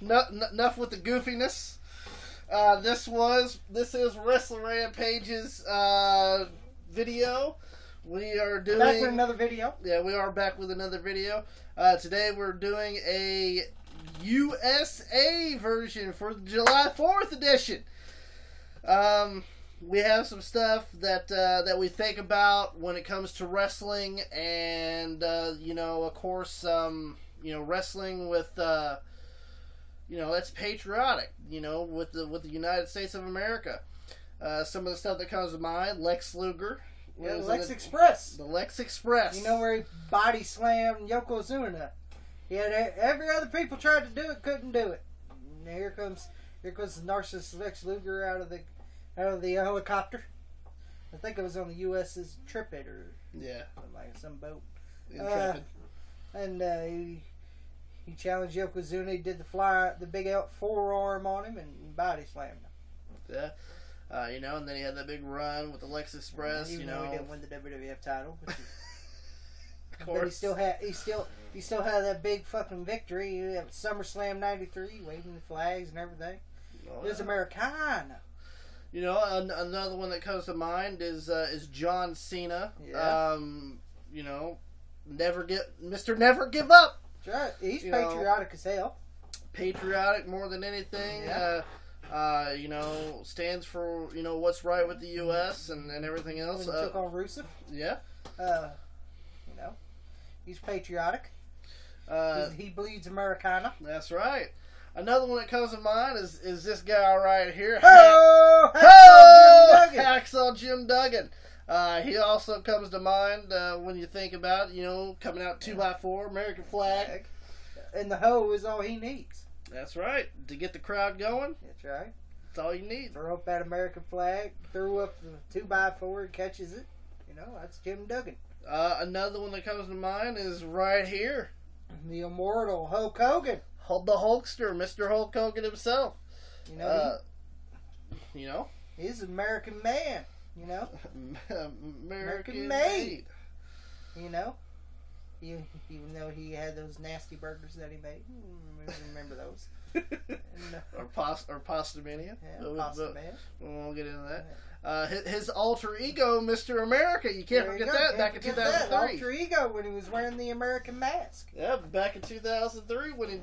enough with the goofiness. This is Wrestling Rampage's video. We are doing back with another video. Yeah, we are back with another video. Today we're doing a USA version for the July 4th edition. We have some stuff that we think about when it comes to wrestling, and of course, wrestling with that's patriotic. With the United States of America. Some of the stuff that comes to mind: Lex Luger. Yeah, Lex Express. The Lex Express. Where he body slammed Yokozuna. He had every other people tried to do it, couldn't do it. And here comes the narcissist Lex Luger out of the helicopter. I think it was on the USS Intrepid or some boat. Intrepid. And he challenged Yokozuna. He did the big out forearm on him and body slammed him. Yeah. And then he had that big run with the Lex Express. Even though he didn't win the WWF title, of course, but he still had that big fucking victory at SummerSlam '93, waving the flags and everything. It was Americana. Another one that comes to mind is John Cena. Yeah. Never give up. That's right. He's patriotic as hell. Patriotic more than anything. Yeah. Stands for, what's right with the U.S. and everything else. When he took on Rusev. Yeah. He's patriotic. He bleeds Americana. That's right. Another one that comes to mind is this guy right here. Hacksaw Jim Duggan. He also comes to mind when you think about, coming out 2x4, American flag. And the hoe is all he needs. That's right. To get the crowd going. That's right. That's all you need. Throw up that American flag, threw up the 2x4 and catches it. That's Jim Duggan. Another one that comes to mind is right here. The immortal Hulk Hogan. The Hulkster, Mr. Hulk Hogan himself. He's an American man. American made. Even though he had those nasty burgers that he made. Remember those. Or Pasta Mania. Yeah, Pasta Man. We won't get into that. His alter ego, Mr. America. You can't forget that. Back in 2003. Alter ego when he was wearing the American mask. Yeah, back in 2003 when he,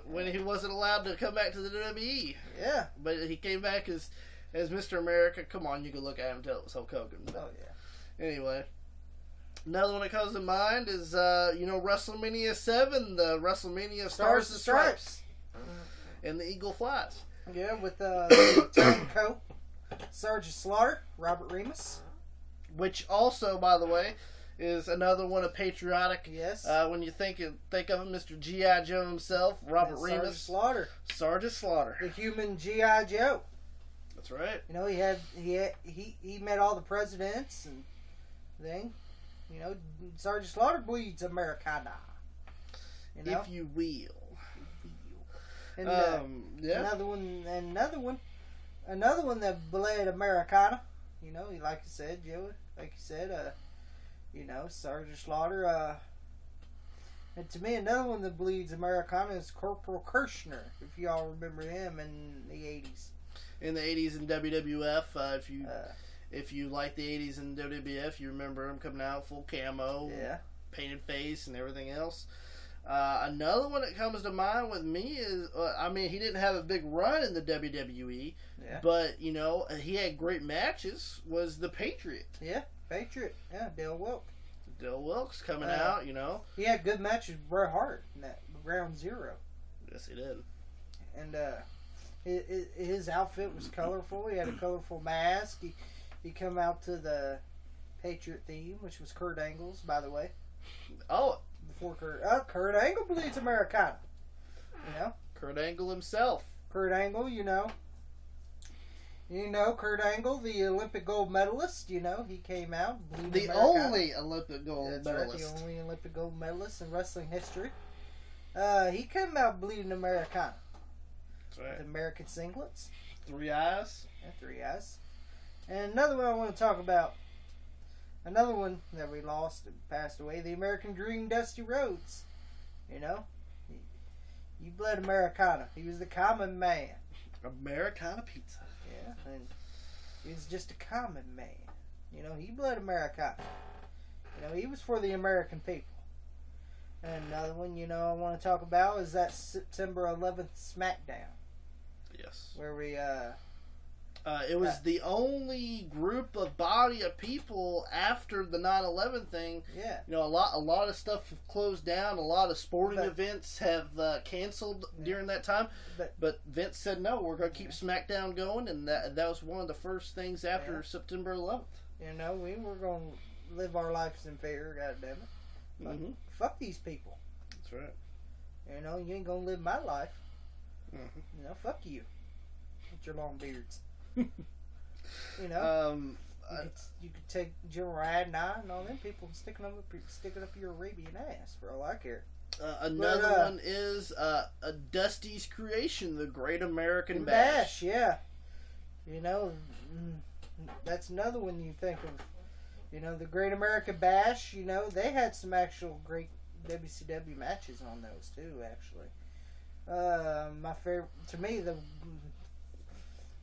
when he wasn't allowed to come back to the WWE. Yeah. But he came back as Mr. America. Come on, you can look at him and tell it was Hulk Hogan. Oh yeah. Anyway. Another one that comes to mind is, WrestleMania 7, the WrestleMania Stars and Stripes. And the Eagle Flies. Yeah, with Turncoat, Sergeant Slaughter, Robert Remus. Which also, by the way, is another one of patriotic. Yes. When you think of Mr. G.I. Joe himself, Robert Remus. Sergeant Slaughter. The human G.I. Joe. That's right. He met all the presidents and thing. Sergeant Slaughter bleeds Americana. If you will. And another one that bled Americana. Like you said, Joey. Like you said, Sergeant Slaughter. And to me, another one that bleeds Americana is Corporal Kirshner. If y'all remember him in the 80s. In the 80s in WWF, if you like the 80s in WWF, you remember him coming out full camo, painted face, and everything else. Another one that comes to mind with me is, he didn't have a big run in the WWE, but, he had great matches, was the Patriot. Yeah, Patriot. Yeah, Dale Wilkes. Dale Wilkes coming out, He had good matches with Bret Hart in that Ground Zero. Yes, he did. And his outfit was colorful. He had a colorful mask. He come out to the Patriot theme, which was Kurt Angle's, by the way. Oh. Before Kurt Angle bleeds Americana. Kurt Angle himself. Kurt Angle, Kurt Angle, the Olympic gold medalist, he came out. The only Olympic gold medalist. Right, the only Olympic gold medalist in wrestling history. He came out bleeding Americana. That's right. With American singlets. 3 eyes. Yeah, 3 eyes. And another one I want to talk about. Another one that we lost and passed away. The American Dream, Dusty Rhodes. You bled Americana. He was the common man. Americana pizza. Yeah, and he was just a common man. You know, he bled Americana. You know, he was for the American people. And another one, you know, I want to talk about is that September 11th SmackDown. Yes. Where we, it was the only group of body of people after the 9/11 thing. Yeah. You know, a lot of stuff have closed down. A lot of sporting events have canceled during that time. But Vince said, no, we're going to keep SmackDown going. And that was one of the first things after September 11th. You know, we were going to live our lives in fear, goddammit. Mm-hmm. Fuck these people. That's right. You know, you ain't going to live my life. Mm-hmm. You know, fuck you. With your long beards. You know, you could take Jim Rad and I and all them people sticking up your Arabian ass for all I care. Another one is a Dusty's creation, the Great American Bash. Yeah, you know, that's another one you think of. You know, the Great American Bash. You know, they had some actual great WCW matches on those too. Actually, my favorite to me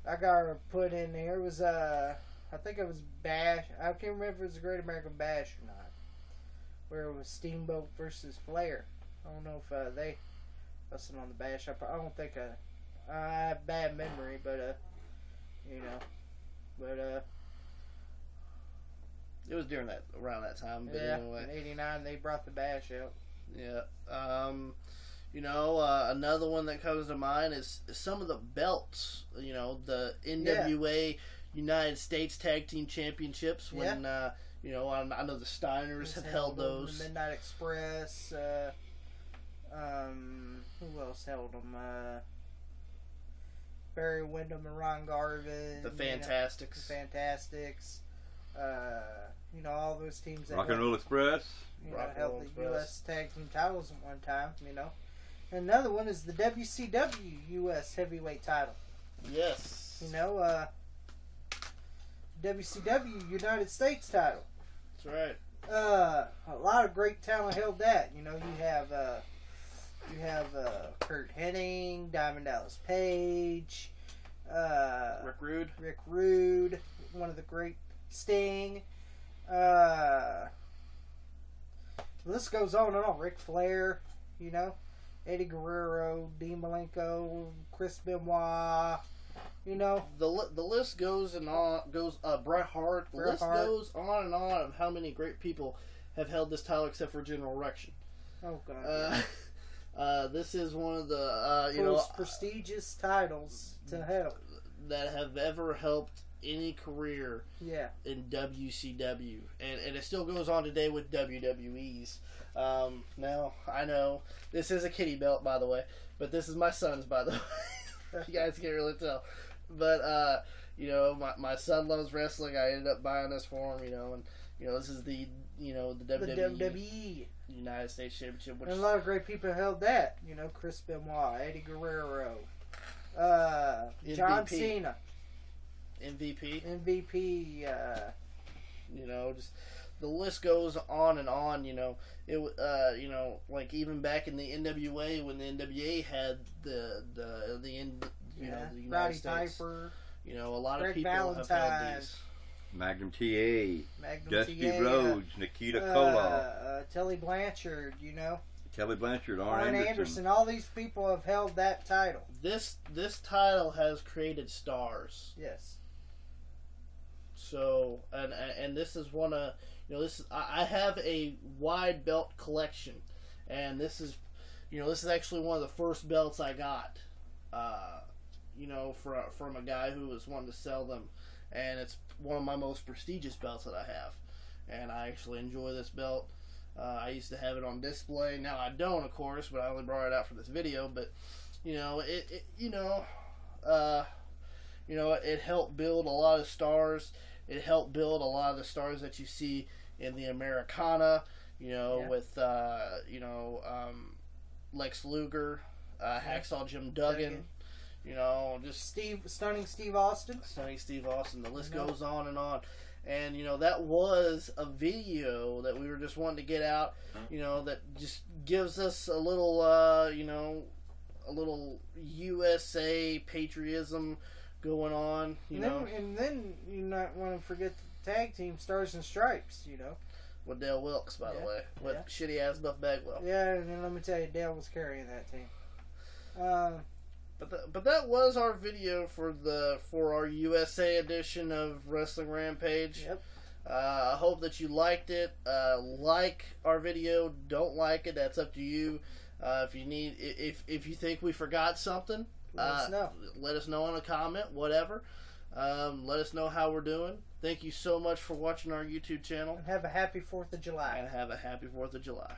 I got put in there was I think it was Bash. I can't remember if it was the Great American Bash or not. Where it was Steamboat versus Flair. I don't know if they wasn't on the Bash. I don't think I have bad memory, but you know, but it was around that time. But yeah, anyway, in '89 they brought the Bash out. Yeah. You know, another one that comes to mind is some of the belts. You know, the NWA United States Tag Team Championships. When you know, I know the Steiners have held those. The Midnight Express. Who else held them? Barry Windham and Ron Garvin. The Fantastics. You know, the Fantastics. You know, all those teams that Rock and Roll Express. You know, held the U.S. Tag Team titles at one time. You know. Another one is the WCW U.S. Heavyweight title. Yes. You know, WCW United States title. That's right. A lot of great talent held that. You know, you have Kurt Hennig, Diamond Dallas Page, Rick Rude, one of the great Sting. The list goes on and on. Ric Flair, you know. Eddie Guerrero, Dean Malenko, Chris Benoit, you know. The list goes on. Bret Hart. The list goes on and on of how many great people have held this title except for General Erection. Oh God. This is one of the most prestigious titles to help that have ever helped any career. Yeah. In WCW, and it still goes on today with WWE's. Now, I know this is a kitty belt, by the way, but this is my son's, by the way. You guys can't really tell. But, you know, my son loves wrestling. I ended up buying this for him, you know, and, you know, this is the WWE United States Championship. Which and a lot of great people held that. You know, Chris Benoit, Eddie Guerrero, John Cena. MVP, you know, just the list goes on and on. You know, you know, like even back in the NWA when the NWA had the United Roddy States, Piper, you know, a lot Greg of people Valentine, have held these. Magnum TA, Dusty TA, Rhodes, Nikita Koloff, Tully Blanchard, you know. Kelly Blanchard, Arn Anderson, all these people have held that title. This title has created stars. Yes. So and this is one of, you know, this is, I have a wide belt collection, and this is, you know, this is actually one of the first belts I got, you know, from a guy who was wanting to sell them, and it's one of my most prestigious belts that I have, and I actually enjoy this belt. I used to have it on display. Now I don't, of course, but I only brought it out for this video. But you know, it helped build a lot of stars. It helped build a lot of the stars that you see in the Americana. You know, with Lex Luger, Hacksaw Jim Duggan. You know, just Stunning Steve Austin. The list goes on and on. And, you know, that was a video that we were just wanting to get out, you know, that just gives us a little, you know, a little USA patriotism going on, and then you not want to forget the tag team Stars and Stripes, with Dale Wilkes, by the way, with shitty ass Buff Bagwell. Yeah, and let me tell you, Dale was carrying that team. But that was our video for our USA edition of Wrestling Rampage. Yep. I hope that you liked it. Like our video, don't like it. That's up to you. If you think we forgot something, let us know. Let us know in a comment. Whatever. Let us know how we're doing. Thank you so much for watching our YouTube channel. And have a happy 4th of July. And have a happy 4th of July.